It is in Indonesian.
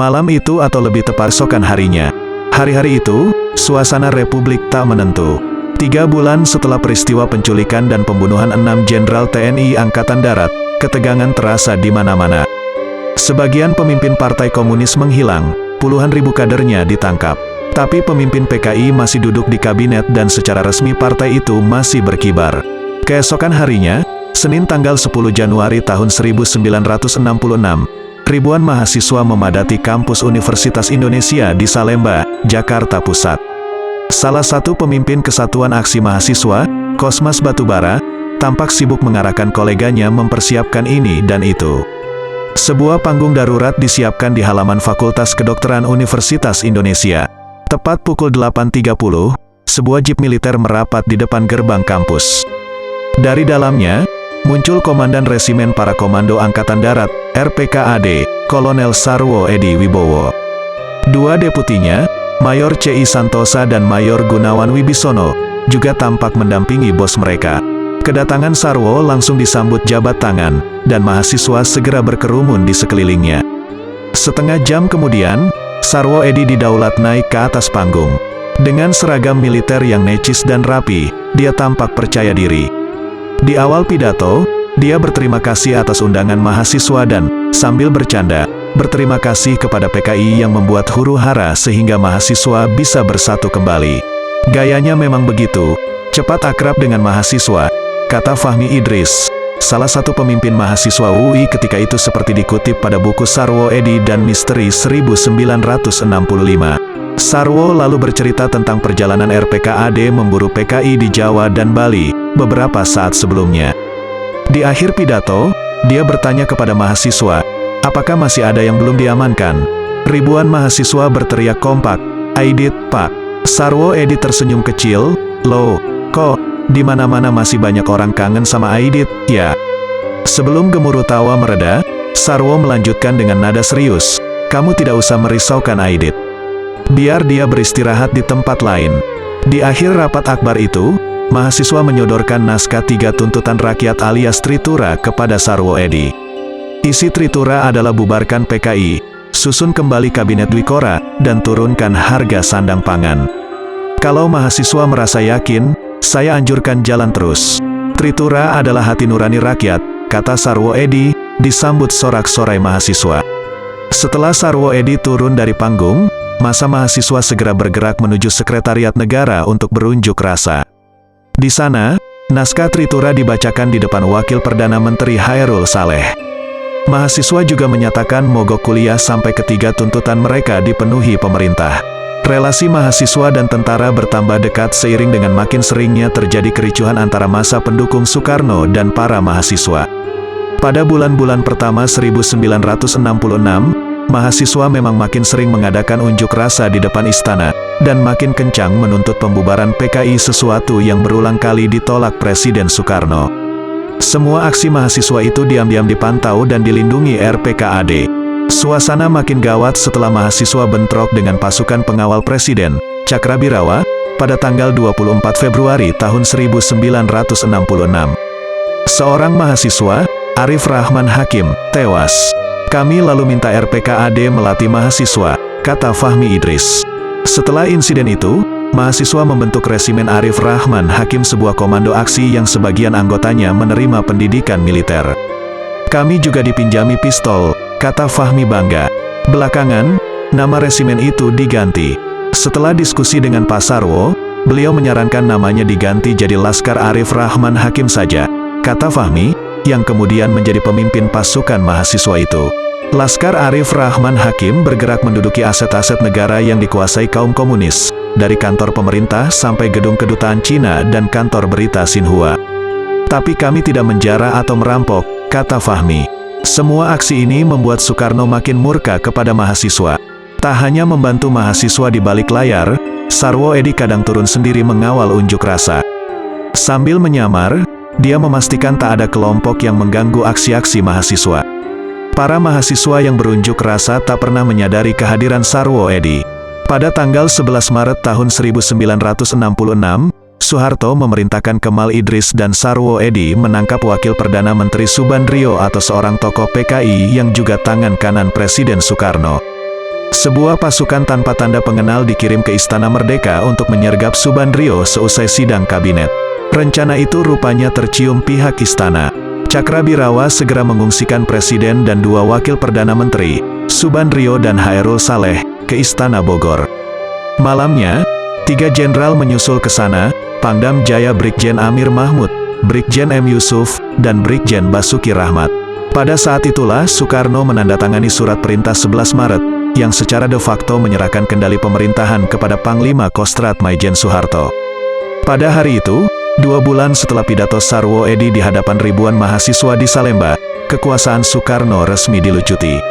Malam itu atau lebih tepat esokan harinya. Hari-hari itu, suasana Republik tak menentu. 3 bulan setelah peristiwa penculikan dan pembunuhan 6 Jenderal TNI Angkatan Darat, ketegangan terasa di mana-mana. Sebagian pemimpin Partai Komunis menghilang, puluhan ribu kadernya ditangkap. Tapi pemimpin PKI masih duduk di kabinet dan secara resmi partai itu masih berkibar. Keesokan harinya, Senin tanggal 10 Januari tahun 1966, ribuan mahasiswa memadati kampus Universitas Indonesia di Salemba, Jakarta Pusat. Salah satu pemimpin Kesatuan Aksi Mahasiswa, Kosmas Batubara, tampak sibuk mengarahkan koleganya mempersiapkan ini dan itu. Sebuah panggung darurat disiapkan di halaman Fakultas Kedokteran Universitas Indonesia. Tepat pukul 8.30, sebuah jeep militer merapat di depan gerbang kampus. Dari dalamnya, muncul Komandan Resimen Para Komando Angkatan Darat, RPKAD, Kolonel Sarwo Edi Wibowo. 2 deputinya, Mayor C.I. Santosa dan Mayor Gunawan Wibisono, juga tampak mendampingi bos mereka. Kedatangan Sarwo langsung disambut jabat tangan, dan mahasiswa segera berkerumun di sekelilingnya. Setengah jam kemudian, Sarwo Edi didaulat naik ke atas panggung. Dengan seragam militer yang necis dan rapi, dia tampak percaya diri. Di awal pidato, dia berterima kasih atas undangan mahasiswa dan, sambil bercanda, berterima kasih kepada PKI yang membuat huru-hara sehingga mahasiswa bisa bersatu kembali. Gayanya memang begitu, cepat akrab dengan mahasiswa, kata Fahmi Idris, salah satu pemimpin mahasiswa UI ketika itu seperti dikutip pada buku Sarwo Edi dan Misteri 1965. Sarwo lalu bercerita tentang perjalanan RPKAD memburu PKI di Jawa dan Bali, beberapa saat sebelumnya. Di akhir pidato, dia bertanya kepada mahasiswa, apakah masih ada yang belum diamankan? Ribuan mahasiswa berteriak kompak, "Aidit, Pak." Sarwo Edi tersenyum kecil, "Loh, kok di mana-mana masih banyak orang kangen sama Aidit, ya?" Sebelum gemuruh tawa mereda, Sarwo melanjutkan dengan nada serius, "Kamu tidak usah merisaukan Aidit. Biar dia beristirahat di tempat lain." Di akhir rapat akbar itu, mahasiswa menyodorkan naskah 3 tuntutan rakyat alias Tritura kepada Sarwo Edi. Isi Tritura adalah bubarkan PKI, susun kembali Kabinet Dwikora, dan turunkan harga sandang pangan. Kalau mahasiswa merasa yakin, saya anjurkan jalan terus. Tritura adalah hati nurani rakyat, kata Sarwo Edi, disambut sorak-sorai mahasiswa. Setelah Sarwo Edi turun dari panggung, massa mahasiswa segera bergerak menuju Sekretariat Negara untuk berunjuk rasa. Di sana, naskah Tritura dibacakan di depan Wakil Perdana Menteri Hairul Saleh. Mahasiswa juga menyatakan mogok kuliah sampai ketiga tuntutan mereka dipenuhi pemerintah. Relasi mahasiswa dan tentara bertambah dekat seiring dengan makin seringnya terjadi kericuhan antara massa pendukung Soekarno dan para mahasiswa. Pada bulan-bulan pertama 1966, mahasiswa memang makin sering mengadakan unjuk rasa di depan istana, dan makin kencang menuntut pembubaran PKI, sesuatu yang berulang kali ditolak Presiden Soekarno. Semua aksi mahasiswa itu diam-diam dipantau dan dilindungi RPKAD. Suasana makin gawat setelah mahasiswa bentrok dengan pasukan pengawal Presiden, Cakrabirawa, pada tanggal 24 Februari tahun 1966. Seorang mahasiswa, Arif Rahman Hakim, tewas. Kami lalu minta RPKAD melatih mahasiswa, kata Fahmi Idris. Setelah insiden itu, mahasiswa membentuk Resimen Arif Rahman Hakim, sebuah komando aksi yang sebagian anggotanya menerima pendidikan militer. Kami juga dipinjami pistol, kata Fahmi bangga. Belakangan, nama resimen itu diganti. Setelah diskusi dengan Pak Sarwo, beliau menyarankan namanya diganti jadi Laskar Arif Rahman Hakim saja, kata Fahmi, yang kemudian menjadi pemimpin pasukan mahasiswa itu. Laskar Arif Rahman Hakim bergerak menduduki aset-aset negara yang dikuasai kaum komunis, dari kantor pemerintah sampai gedung kedutaan Cina dan kantor berita Xinhua. Tapi kami tidak menjara atau merampok, kata Fahmi. Semua aksi ini membuat Soekarno makin murka kepada mahasiswa. Tak hanya membantu mahasiswa di balik layar, Sarwo Edi kadang turun sendiri mengawal unjuk rasa. Sambil menyamar, dia memastikan tak ada kelompok yang mengganggu aksi-aksi mahasiswa. Para mahasiswa yang berunjuk rasa tak pernah menyadari kehadiran Sarwo Edi. Pada tanggal 11 Maret tahun 1966, Soeharto memerintahkan Kemal Idris dan Sarwo Edi menangkap Wakil Perdana Menteri Subandrio atau seorang tokoh PKI yang juga tangan kanan Presiden Soekarno. Sebuah pasukan tanpa tanda pengenal dikirim ke Istana Merdeka untuk menyergap Subandrio seusai sidang kabinet. Rencana itu rupanya tercium pihak istana. Cakrabirawa segera mengungsikan Presiden dan 2 Wakil Perdana Menteri, Subandrio dan Hairul Saleh, ke Istana Bogor. Malamnya, 3 jenderal menyusul ke sana, Pangdam Jaya Brigjen Amir Mahmud, Brigjen M. Yusuf, dan Brigjen Basuki Rahmat. Pada saat itulah Soekarno menandatangani surat perintah 11 Maret, yang secara de facto menyerahkan kendali pemerintahan kepada Panglima Kostrad Maijen Soeharto. Pada hari itu, 2 bulan setelah pidato Sarwo Edi di hadapan ribuan mahasiswa di Salemba, kekuasaan Soekarno resmi dilucuti.